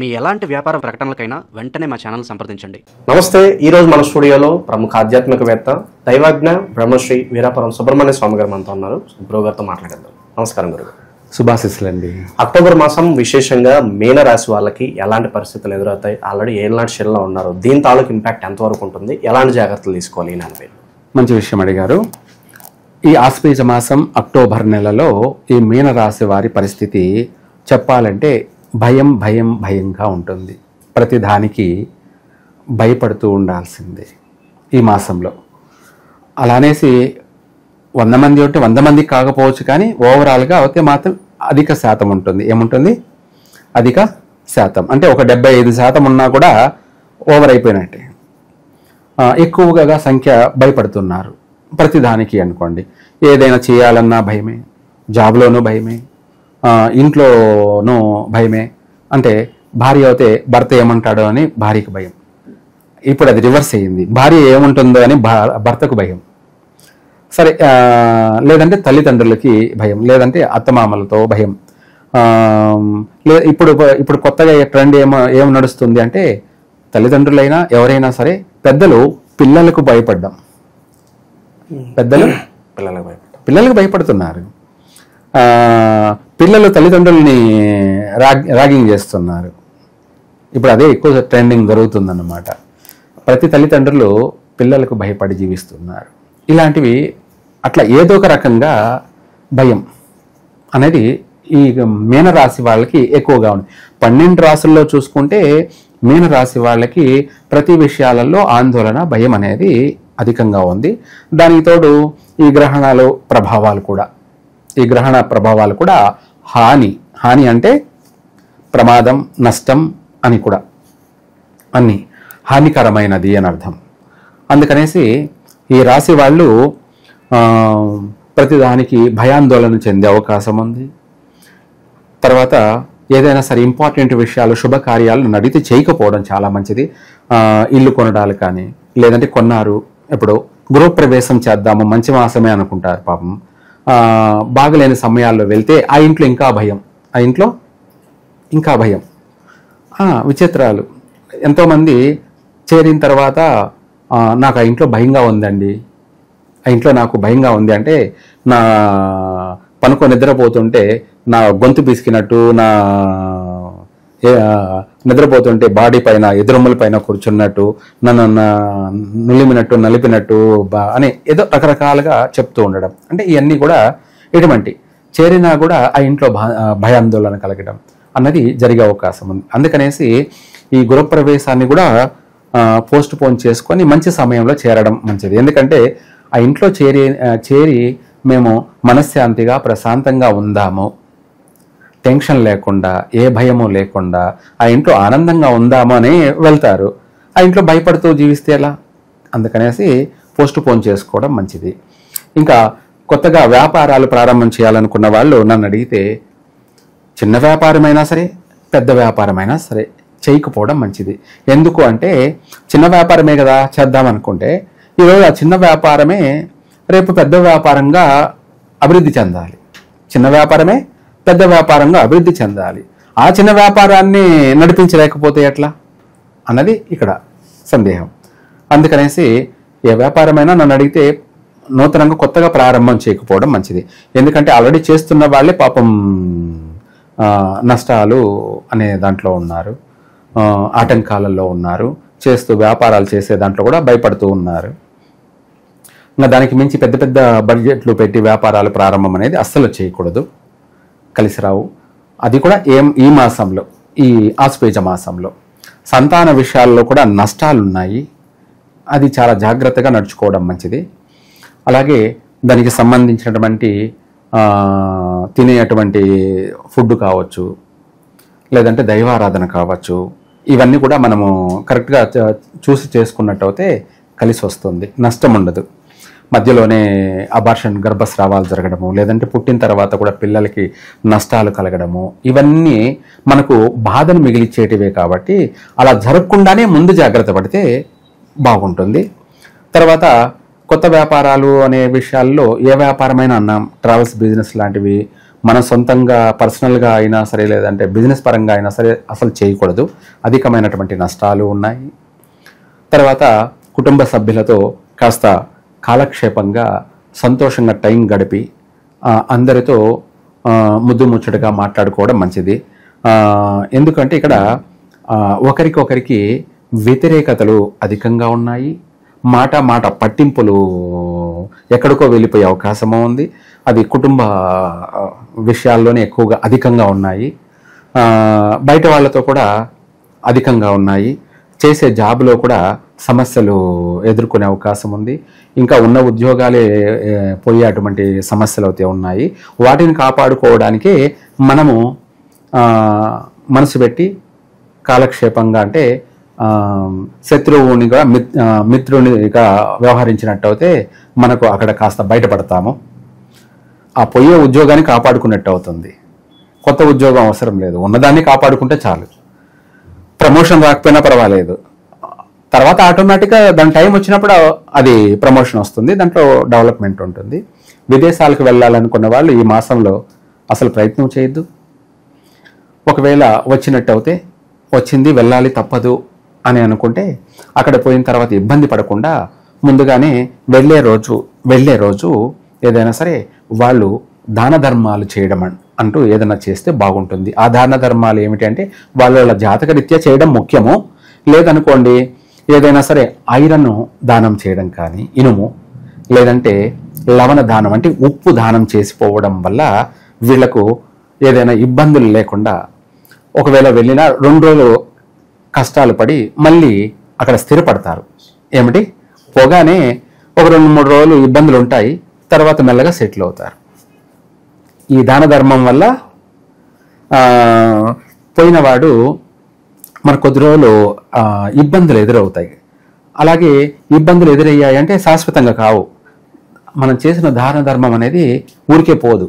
మీ ఎలాంటి వ్యాపార ప్రకటనలకైనా వెంటనే మా ఛానల్ సంప్రదించండి. నమస్తే. ఈరోజు మన స్టూడియోలో ప్రముఖ ఆధ్యాత్మికవేత్త దైవజ్ఞ బ్రహ్మశ్రీ వీరాపురం సుబ్రహ్మణ్య స్వామి గారు మనతో ఉన్నారు. గురువు గారితో మాట్లాడేద్దాం. నమస్కారం గురువు. శుభాశీస్సులండి. అక్టోబర్ మాసం విశేషంగా మీన రాశి వాళ్ళకి ఎలాంటి పరిస్థితులు ఎదురవుతాయి? ఆల్రెడీ ఏళ్ళనాటి శిలలో ఉన్నారు. దీని తాలూకు ఇంపాక్ట్ ఎంతవరకు ఉంటుంది? ఎలాంటి జాగ్రత్తలు తీసుకోవాలి? అని మంచి విషయం అడిగారు. ఈ ఆశ్వేజ మాసం అక్టోబర్ నెలలో ఈ మీన రాశి వారి పరిస్థితి చెప్పాలంటే భయంగా ఉంటుంది. ప్రతిదానికి భయపడుతూ ఉండాల్సిందే ఈ మాసంలో. అలానేసి 100 మంది ఉంటే 100 మంది కాకపోవచ్చు, కానీ ఓవరాల్గా అయితే మాత్రం అధిక శాతం ఉంటుంది. ఏముంటుంది? అధిక శాతం అంటే ఒక 75% ఉన్నా కూడా ఓవర్ అయిపోయినట్టే. ఎక్కువగా సంఖ్య భయపడుతున్నారు ప్రతిదానికి అనుకోండి. ఏదైనా చేయాలన్నా భయమే, జాబ్లోనూ భయమే, ఇంట్లోనూ భయమే. అంటే భార్య అయితే భర్త ఏమంటాడో అని భార్యకు భయం. ఇప్పుడు అది రివర్స్ అయ్యింది. భార్య ఏముంటుందో అని భర్తకు భయం. సరే, లేదంటే తల్లిదండ్రులకి భయం, లేదంటే అత్తమామలతో భయం. ఇప్పుడు కొత్తగా ట్రెండ్ ఏం నడుస్తుంది అంటే తల్లిదండ్రులైనా ఎవరైనా సరే పెద్దలు పిల్లలకు భయపడ్డం. పెద్దలు పిల్లలకు భయపడుతున్నారు. పిల్లలు తల్లిదండ్రుల్ని ర్యాగింగ్ చేస్తున్నారు. ఇప్పుడు అదే ఎక్కువ ట్రెండింగ్ జరుగుతుందన్నమాట. ప్రతి తల్లిదండ్రులు పిల్లలకు భయపడి జీవిస్తున్నారు. ఇలాంటివి అట్లా ఏదో ఒక రకంగా భయం అనేది ఈ మీనరాశి వాళ్ళకి ఎక్కువగా ఉంది. 12 రాశుల్లో చూసుకుంటే మీనరాశి వాళ్ళకి ప్రతి విషయాలలో ఆందోళన, భయం అనేది అధికంగా ఉంది. దానికి తోడు ఈ గ్రహణ ప్రభావాలు కూడా హాని అంటే ప్రమాదం, నష్టం అని కూడా అన్ని హానికరమైనది అని అర్థం. అందుకనేసి ఈ రాశి వాళ్ళు ప్రతిదానికి భయాందోళన చెందే అవకాశం ఉంది. తర్వాత ఏదైనా సరే ఇంపార్టెంట్ విషయాలు, శుభకార్యాలు నడితే చేయకపోవడం చాలా మంచిది. ఇల్లు కొనడాలు కానీ, లేదంటే కొన్నారు, ఇప్పుడు గృహప్రవేశం చేద్దాము, మంచి మాసమే అనుకుంటారు పాపం. బాగలేని సమయాల్లో వెళ్తే ఆ ఇంట్లో ఇంకా భయం. విచిత్రాలు. ఎంతోమంది చేరిన తర్వాత నాకు ఆ ఇంట్లో భయంగా ఉందండి, ఆ ఇంట్లో నాకు భయంగా ఉంది అంటే నా నిద్రపోతుంటే నా గొంతు పిసికినట్టు, నిద్రపోతుంటే బాడీ పైన ఎదురొమ్మల పైన కూర్చున్నట్టు, నన్ను నలిపినట్టు అని ఏదో రకరకాలుగా చెప్తూ ఉండడం. అంటే ఇవన్నీ కూడా ఎటువంటి చేరినా కూడా ఆ ఇంట్లో భయాందోళన కలగడం అన్నది జరిగే అవకాశం ఉంది. అందుకనేసి ఈ గృహప్రవేశాన్ని కూడా పోస్ట్ పోన్ చేసుకొని మంచి సమయంలో చేరడం మంచిది. ఎందుకంటే ఆ ఇంట్లో చేరి మేము మనశ్శాంతిగా ప్రశాంతంగా ఉందాము, టెన్షన్ లేకుండా, ఏ భయము లేకుండా ఆ ఇంట్లో ఆనందంగా ఉందాము అని వెళ్తారు. ఆ ఇంట్లో భయపడుతూ జీవిస్తే ఎలా? అందుకనేసి పోస్ట్ పోన్ చేసుకోవడం మంచిది. ఇంకా కొత్తగా వ్యాపారాలు ప్రారంభం చేయాలనుకున్న వాళ్ళు నన్ను అడిగితే చిన్న వ్యాపారమైనా సరే, పెద్ద వ్యాపారమైనా సరే చేయకపోవడం మంచిది. ఎందుకు అంటే చిన్న వ్యాపారమే కదా చేద్దామనుకుంటే ఈరోజు ఆ చిన్న వ్యాపారమే రేపు పెద్ద వ్యాపారంగా అభివృద్ధి చెందాలి. చిన్న వ్యాపారమే పెద్ద వ్యాపారంగా అభివృద్ధి చెందాలి. ఆ చిన్న వ్యాపారాన్ని నడిపించలేకపోతే ఎట్లా అన్నది ఇక్కడ సందేహం. అందుకనేసి ఏ వ్యాపారమైనా నన్ను అడిగితే నూతనంగా కొత్తగా ప్రారంభం చేయకపోవడం మంచిది. ఎందుకంటే ఆల్రెడీ చేస్తున్న వాళ్ళే పాపం నష్టాలు అనే దాంట్లో ఉన్నారు, ఆటంకాలలో ఉన్నారు, వ్యాపారాలు చేసే దాంట్లో కూడా భయపడుతూ ఉన్నారు. ఇంకా దానికి మించి పెద్ద పెద్ద బడ్జెట్లు పెట్టి వ్యాపారాలు ప్రారంభం అనేది అస్సలు చేయకూడదు, కలిసి రావు. అది కూడా ఈ మాసంలో, ఈ ఆశ్వేజ మాసంలో సంతాన విషయాల్లో కూడా నష్టాలున్నాయి. అది చాలా జాగ్రత్తగా నడుచుకోవడం మంచిది. అలాగే దానికి సంబంధించినటువంటి తినేటువంటి ఫుడ్ కావచ్చు, లేదంటే దైవారాధన కావచ్చు, ఇవన్నీ కూడా మనము కరెక్ట్గా చూసి చేసుకున్నట్టయితే కలిసి వస్తుంది, నష్టం ఉండదు. మధ్యలోనే అబార్షన్, గర్భస్రావాలు జరగడము, లేదంటే పుట్టిన తర్వాత కూడా పిల్లలకి నష్టాలు కలగడము, ఇవన్నీ మనకు బాధను మిగిలిచ్చేటివే. కాబట్టి అలా జరగకుండానే ముందు జాగ్రత్త పడితే బాగుంటుంది. తర్వాత కొత్త వ్యాపారాలు అనే విషయాల్లో ఏ వ్యాపారమైనా అన్నాం, ట్రావెల్స్ బిజినెస్ లాంటివి, మన సొంతంగా పర్సనల్గా అయినా సరే లేదంటే బిజినెస్ పరంగా అయినా సరే అసలు చేయకూడదు. అధికమైనటువంటి నష్టాలు ఉన్నాయి. తర్వాత కుటుంబ సభ్యులతో కాస్త కాలక్షేపంగా సంతోషంగా టైం గడిపి అందరితో ముద్దు ముచ్చటగా మాట్లాడుకోవడం మంచిది. ఎందుకంటే ఇక్కడ ఒకరికొకరికి వ్యతిరేకతలు అధికంగా ఉన్నాయి. మాట పట్టింపులు ఎక్కడికో వెళ్ళిపోయే అవకాశము ఉంది. అది కుటుంబ విషయాల్లోనే ఎక్కువగా అధికంగా ఉన్నాయి. బయట వాళ్ళతో కూడా అధికంగా ఉన్నాయి. చేసే జాబ్లో కూడా సమస్యలు ఎదుర్కొనే అవకాశం ఉంది. ఇంకా ఉన్న ఉద్యోగాలే పోయే అటువంటి సమస్యలు అయితే ఉన్నాయి. వాటిని కాపాడుకోవడానికి మనము మనసు పెట్టి కాలక్షేపంగా అంటే శత్రువునిగా మిత్రునిగా వ్యవహరించినట్టు అయితే మనకు అక్కడ కాస్త బయటపడతాము. ఆ పోయే ఉద్యోగాన్ని కాపాడుకున్నట్టు అవుతుంది. కొత్త ఉద్యోగం అవసరం లేదు, ఉన్నదాన్ని కాపాడుకుంటే చాలు. ప్రమోషన్ రాకపోయినా పర్వాలేదు, తర్వాత ఆటోమేటిక్గా దాని టైం వచ్చినప్పుడు అది ప్రమోషన్ వస్తుంది, దాంట్లో డెవలప్మెంట్ ఉంటుంది. విదేశాలకు వెళ్ళాలనుకున్న వాళ్ళు ఈ మాసంలో అసలు ప్రయత్నం చేయొద్దు. ఒకవేళ వచ్చినట్టు అయితే వచ్చింది, వెళ్ళాలి తప్పదు అని అనుకుంటే అక్కడ పోయిన తర్వాత ఇబ్బంది పడకుండా ముందుగానే వెళ్ళే రోజు ఏదైనా సరే వాళ్ళు దాన ధర్మాలు చేయడం అంటూ ఏదైనా చేస్తే బాగుంటుంది. ఆ దాన ధర్మాలు ఏమిటి అంటే వాళ్ళ జాతకరీత్యా చేయడం ముఖ్యము. లేదనుకోండి ఏదైనా సరే ఐరన్ దానం చేయడం కానీ, ఇనుము లేదంటే లవణ దానం అంటే ఉప్పు దానం చేసిపోవడం వల్ల వీళ్లకు ఏదైనా ఇబ్బందులు లేకుండా, ఒకవేళ వెళ్ళినా 2 రోజులు కష్టాలు పడి మళ్ళీ అక్కడ స్థిరపడతారు. ఏమిటి పోగానే ఒక 2-3 రోజులు ఇబ్బందులు ఉంటాయి, తర్వాత మెల్లగా సెటిల్ అవుతారు. ఈ దాన ధర్మం వల్ల పోయినవాడు మన కొద్ది రోజులు ఇబ్బందులు ఎదురవుతాయి. అలాగే ఇబ్బందులు ఎదురయ్యాయి అంటే శాశ్వతంగా కావు. మనం చేసిన దాన ధర్మం అనేది ఊరికే పోదు,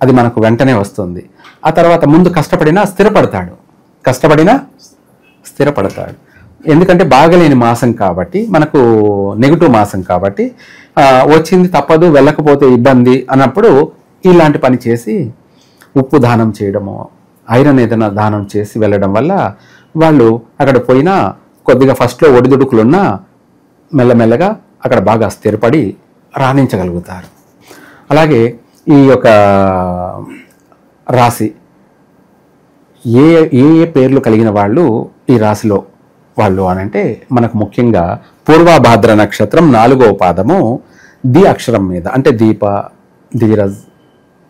అది మనకు వెంటనే వస్తుంది. ఆ తర్వాత ముందు కష్టపడినా స్థిరపడతాడు. ఎందుకంటే బాగలేని మాసం కాబట్టి, మనకు నెగిటివ్ మాసం కాబట్టి వచ్చింది తప్పదు, వెళ్ళకపోతే ఇబ్బంది అన్నప్పుడు ఇలాంటి పని చేసి ఉప్పు దానం చేయడము, ఐరన్ ఏదైనా దానం చేసి వెళ్ళడం వల్ల వాళ్ళు అక్కడ పోయినా కొద్దిగా ఫస్ట్లో ఒడిదుడుకులున్నా మెల్లమెల్లగా అక్కడ బాగా స్థిరపడి రాణించగలుగుతారు. అలాగే ఈ యొక్క రాశి ఏ పేర్లు కలిగిన వాళ్ళు ఈ రాశిలో వాళ్ళు అనంటే మనకు ముఖ్యంగా పూర్వభాద్ర నక్షత్రం 4వ పాదము ది అక్షరం మీద అంటే దీప, ధీరజ్,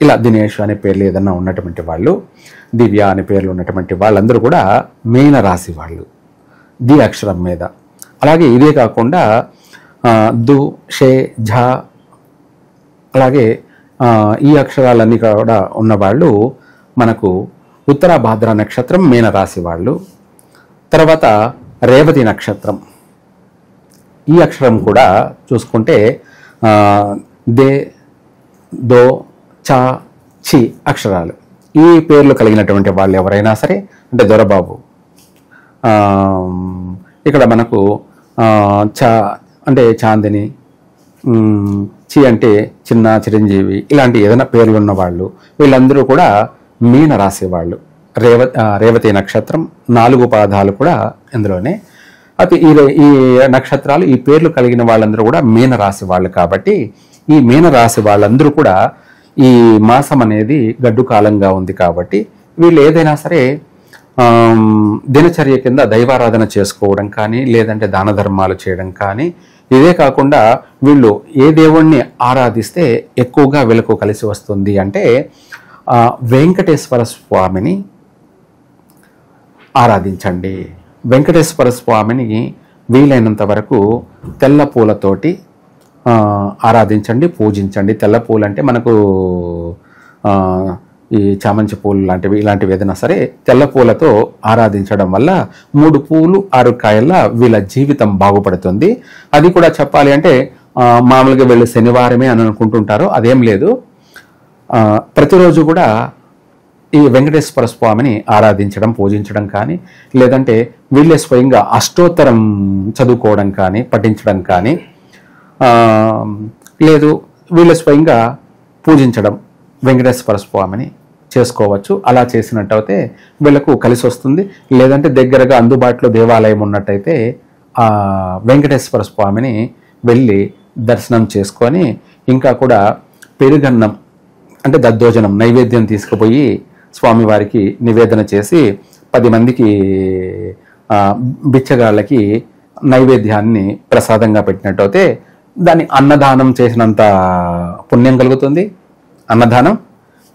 ఇలా దినేష్ అనే పేర్లు ఏదన్నా ఉన్నటువంటి వాళ్ళు, దివ్య అనే పేర్లు ఉన్నటువంటి వాళ్ళందరూ కూడా మీన రాశి వాళ్ళు ది అక్షరం మీద. అలాగే ఇదే కాకుండా దు, షే, ఝ అలాగే ఈ అక్షరాలన్నీ కూడా ఉన్నవాళ్ళు మనకు ఉత్తరాభాద్ర నక్షత్రం మీన రాశి వాళ్ళు. తర్వాత రేవతి నక్షత్రం, ఈ అక్షరం కూడా చూసుకుంటే దే, దో, చ, చి అక్షరాలు. ఈ పేర్లు కలిగినటువంటి వాళ్ళు ఎవరైనా సరే అంటే దొరబాబు, ఇక్కడ మనకు చ అంటే చాందిని, చి అంటే చిన్న చిరంజీవి, ఇలాంటి ఏదైనా పేర్లు ఉన్న వాళ్ళు వీళ్ళందరూ కూడా మీన రాశి వాళ్ళు. రేవతి నక్షత్రం 4 పాదాలు కూడా ఇందులోనే. అయితే ఈ నక్షత్రాలు ఈ పేర్లు కలిగిన వాళ్ళందరూ కూడా మీన రాశి వాళ్ళు కాబట్టి ఈ మీన రాశి వాళ్ళందరూ కూడా ఈ మాసం అనేది గడ్డు కాలంగా ఉంది కాబట్టి వీళ్ళు ఏదైనా సరే దినచర్య కింద దైవారాధన చేసుకోవడం కానీ లేదంటే దాన ధర్మాలు చేయడం కానీ, ఇదే కాకుండా వీళ్ళు ఏ దేవుణ్ణి ఆరాధిస్తే ఎక్కువగా వీళ్ళకు కలిసి వస్తుంది అంటే వెంకటేశ్వర స్వామిని ఆరాధించండి. వెంకటేశ్వర స్వామిని వీలైనంత వరకు తెల్ల పూలతోటి ఆరాధించండి, పూజించండి. తెల్ల పూలు అంటే మనకు ఈ చామంతి పూలు లాంటివి ఇలాంటివి ఏదైనా సరే తెల్ల పూలతో ఆరాధించడం వల్ల 3 పూలు 6 కాయల వీళ్ళ జీవితం బాగుపడుతుంది. అది కూడా చెప్పాలి అంటే మామూలుగా వీళ్ళు శనివారమే అని అనుకుంటుంటారు, అదేం లేదు. ప్రతిరోజు కూడా ఈ వెంకటేశ్వర స్వామిని ఆరాధించడం, పూజించడం కానీ లేదంటే వీళ్ళే స్వయంగా అష్టోత్తరం చదువుకోవడం కానీ పఠించడం కానీ లేదు వీళ్ళ స్వయంగా పూజించడం వెంకటేశ్వర స్వామిని చేసుకోవచ్చు. అలా చేసినట్టయితే వీళ్ళకు కలిసి వస్తుంది. లేదంటే దగ్గరగా అందుబాటులో దేవాలయం ఉన్నట్టయితే ఆ వెంకటేశ్వర స్వామిని వెళ్ళి దర్శనం చేసుకొని ఇంకా కూడా పెరుగన్నం అంటే దద్దోజనం నైవేద్యం తీసుకుపోయి స్వామివారికి నివేదన చేసి 10 మందికి బిచ్చగాళ్ళకి నైవేద్యాన్ని ప్రసాదంగా పెట్టినట్టయితే దాన్ని అన్నదానం చేసినంత పుణ్యం కలుగుతుంది. అన్నదానం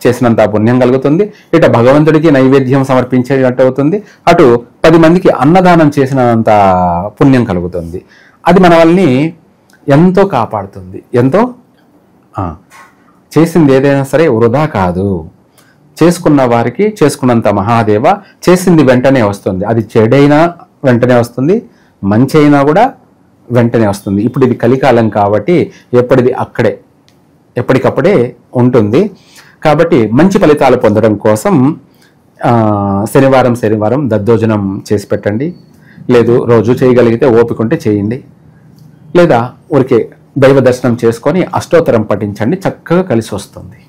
చేసినంత పుణ్యం కలుగుతుంది. ఇటు భగవంతుడికి నైవేద్యం సమర్పించేటట్టు అవుతుంది. అటు 10 మందికి అన్నదానం చేసినంత పుణ్యం కలుగుతుంది. అది మన వాళ్ళని ఎంతో కాపాడుతుంది. ఎంతో చేసింది ఏదైనా సరే వృధా కాదు. చేసుకున్న వారికి చేసుకున్నంత మహాదేవ చేసింది వెంటనే వస్తుంది. అది చెడైనా వెంటనే వస్తుంది, మంచి అయినా కూడా వెంటనే వస్తుంది. ఇప్పుడు ఇది కలికాలం కాబట్టి ఎప్పటిది అక్కడే ఎప్పటికప్పుడే ఉంటుంది. కాబట్టి మంచి ఫలితాలు పొందడం కోసం శనివారం దద్దోజనం చేసి పెట్టండి. లేదు రోజు చేయగలిగితే ఓపిక ఉంటే చేయండి. లేదా ఊరికే దైవ దర్శనం చేసుకొని అష్టోత్తరం పఠించండి. చక్కగా కలిసి వస్తుంది.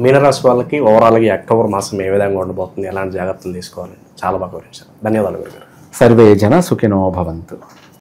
మీనరాశి వాళ్ళకి ఓవరాల్గా అక్టోబర్ మాసం ఏ విధంగా ఉండబోతుంది, ఎలాంటి జాగ్రత్తలు తీసుకోవాలి, చాలా బాగా వివరించారు. ధన్యవాదాలు గురుగారు. సర్వే జన సుఖినో భవంతు.